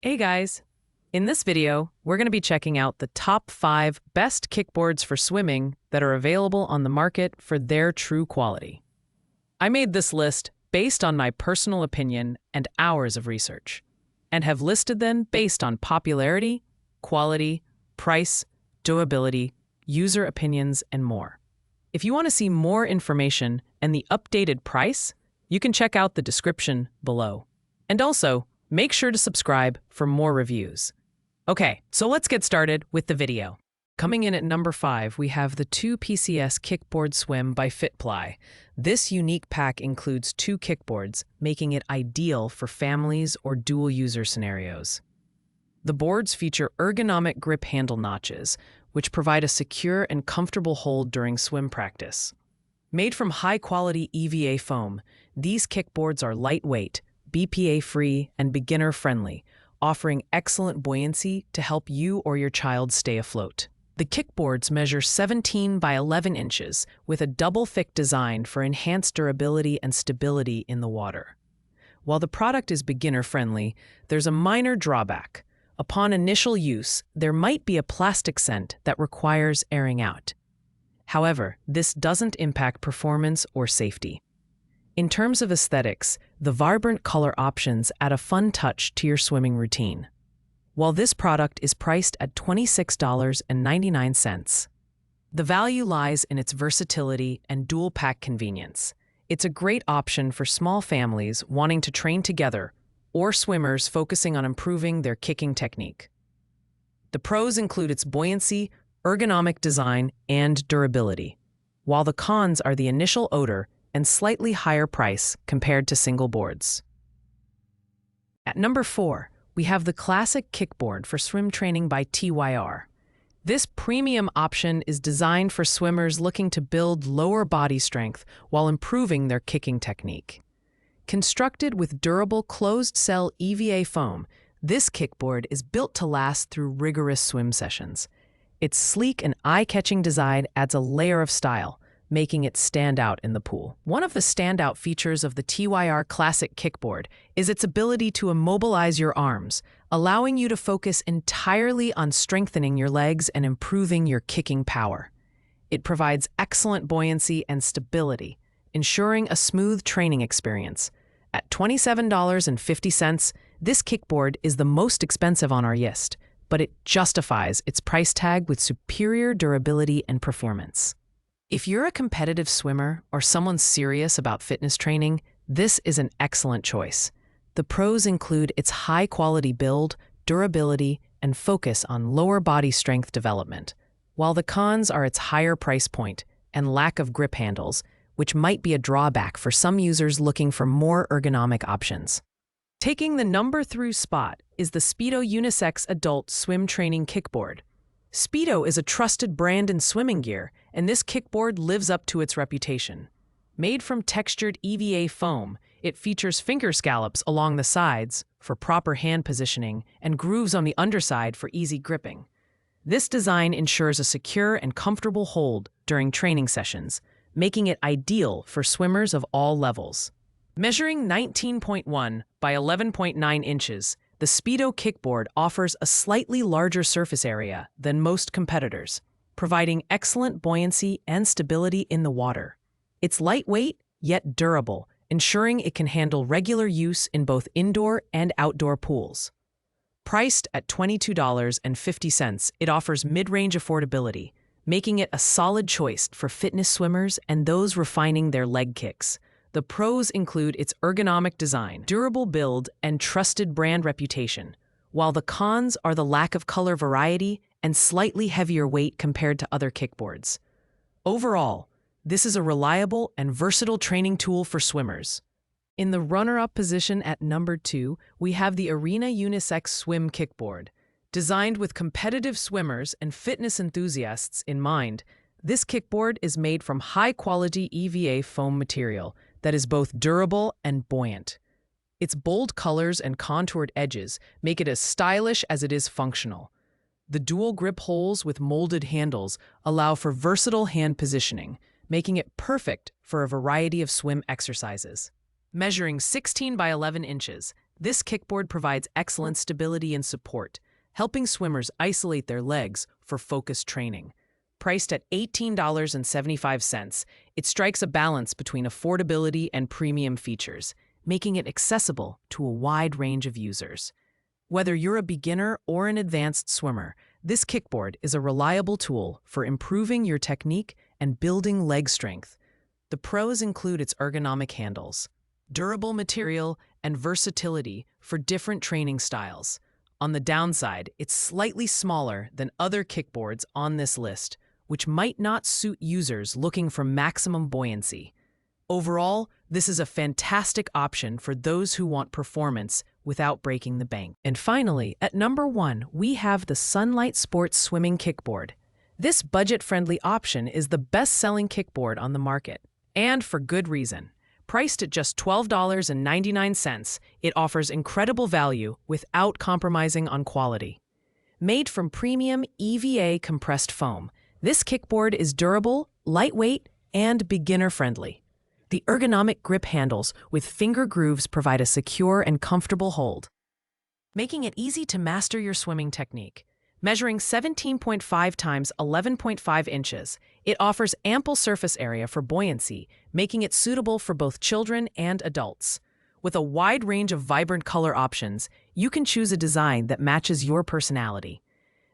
Hey guys! In this video, we're going to be checking out the top 5 best kickboards for swimming that are available on the market for their true quality. I made this list based on my personal opinion and hours of research, and have listed them based on popularity, quality, price, durability, user opinions, and more. If you want to see more information and the updated price, you can check out the description below. And also, make sure to subscribe for more reviews. Okay, so let's get started with the video. Coming in at number 5, we have the 2 PCS Kickboard Swim by FitPly. This unique pack includes 2 kickboards, making it ideal for families or dual-user scenarios. The boards feature ergonomic grip handle notches, which provide a secure and comfortable hold during swim practice. Made from high-quality EVA foam, these kickboards are lightweight, BPA-free, and beginner-friendly, offering excellent buoyancy to help you or your child stay afloat. The kickboards measure 17 by 11 inches with a double-thick design for enhanced durability and stability in the water. While the product is beginner-friendly, there's a minor drawback. Upon initial use, there might be a plastic scent that requires airing out. However, this doesn't impact performance or safety. In terms of aesthetics, the vibrant color options add a fun touch to your swimming routine. While this product is priced at $26.99, the value lies in its versatility and dual-pack convenience. It's a great option for small families wanting to train together or swimmers focusing on improving their kicking technique. The pros include its buoyancy, ergonomic design, and durability, while the cons are the initial odor and slightly higher price compared to single boards. At number 4, we have the Classic Kickboard for swim training by TYR. This premium option is designed for swimmers looking to build lower body strength while improving their kicking technique. Constructed with durable closed-cell EVA foam, this kickboard is built to last through rigorous swim sessions. Its sleek and eye-catching design adds a layer of style, making it stand out in the pool. One of the standout features of the TYR Classic Kickboard is its ability to immobilize your arms, allowing you to focus entirely on strengthening your legs and improving your kicking power. It provides excellent buoyancy and stability, ensuring a smooth training experience. At $27.50, this kickboard is the most expensive on our list, but it justifies its price tag with superior durability and performance. If you're a competitive swimmer or someone serious about fitness training, this is an excellent choice. The pros include its high-quality build, durability, and focus on lower body strength development, while the cons are its higher price point and lack of grip handles, which might be a drawback for some users looking for more ergonomic options. Taking the number 3 spot is the Speedo Unisex Adult Swim Training Kickboard. Speedo is a trusted brand in swimming gear, and this kickboard lives up to its reputation. Made from textured EVA foam, it features finger scallops along the sides for proper hand positioning and grooves on the underside for easy gripping. This design ensures a secure and comfortable hold during training sessions, making it ideal for swimmers of all levels. Measuring 19.1 by 11.9 inches, the Speedo kickboard offers a slightly larger surface area than most competitors, providing excellent buoyancy and stability in the water. It's lightweight, yet durable, ensuring it can handle regular use in both indoor and outdoor pools. Priced at $22.50, it offers mid-range affordability, making it a solid choice for fitness swimmers and those refining their leg kicks. The pros include its ergonomic design, durable build, and trusted brand reputation, while the cons are the lack of color variety and slightly heavier weight compared to other kickboards. Overall, this is a reliable and versatile training tool for swimmers. In the runner-up position at number 2, we have the Arena Unisex Swim Kickboard. Designed with competitive swimmers and fitness enthusiasts in mind, this kickboard is made from high-quality EVA foam material that is both durable and buoyant. Its bold colors and contoured edges make it as stylish as it is functional. The dual grip holes with molded handles allow for versatile hand positioning, making it perfect for a variety of swim exercises. Measuring 16 by 11 inches, This kickboard provides excellent stability and support, helping swimmers isolate their legs for focused training. Priced at $18.75, it strikes a balance between affordability and premium features, making it accessible to a wide range of users. Whether you're a beginner or an advanced swimmer, this kickboard is a reliable tool for improving your technique and building leg strength. The pros include its ergonomic handles, durable material, and versatility for different training styles. On the downside, it's slightly smaller than other kickboards on this list, which might not suit users looking for maximum buoyancy. Overall, this is a fantastic option for those who want performance without breaking the bank. And finally, at number 1, we have the Sunlight Sports Swimming Kickboard. This budget-friendly option is the best-selling kickboard on the market, and for good reason. Priced at just $12.99, it offers incredible value without compromising on quality. Made from premium EVA compressed foam, this kickboard is durable, lightweight, and beginner-friendly. The ergonomic grip handles with finger grooves provide a secure and comfortable hold, making it easy to master your swimming technique. Measuring 17.5 times 11.5 inches, it offers ample surface area for buoyancy, making it suitable for both children and adults. With a wide range of vibrant color options, you can choose a design that matches your personality.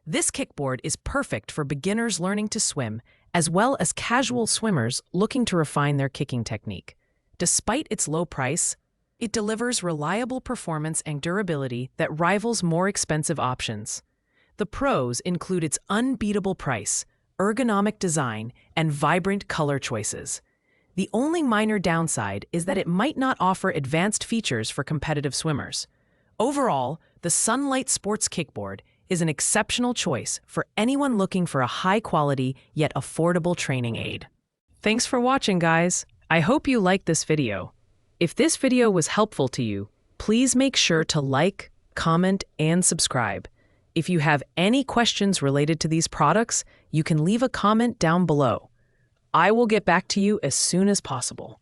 This kickboard is perfect for beginners learning to swim, as well as casual swimmers looking to refine their kicking technique. Despite its low price, it delivers reliable performance and durability that rivals more expensive options. The pros include its unbeatable price, ergonomic design, and vibrant color choices. The only minor downside is that it might not offer advanced features for competitive swimmers. Overall, the Sunlight Sports Kickboard is an exceptional choice for anyone looking for a high-quality yet affordable training aid. Thanks for watching, guys. I hope you liked this video. If this video was helpful to you, please make sure to like, comment, and subscribe. If you have any questions related to these products, you can leave a comment down below. I will get back to you as soon as possible.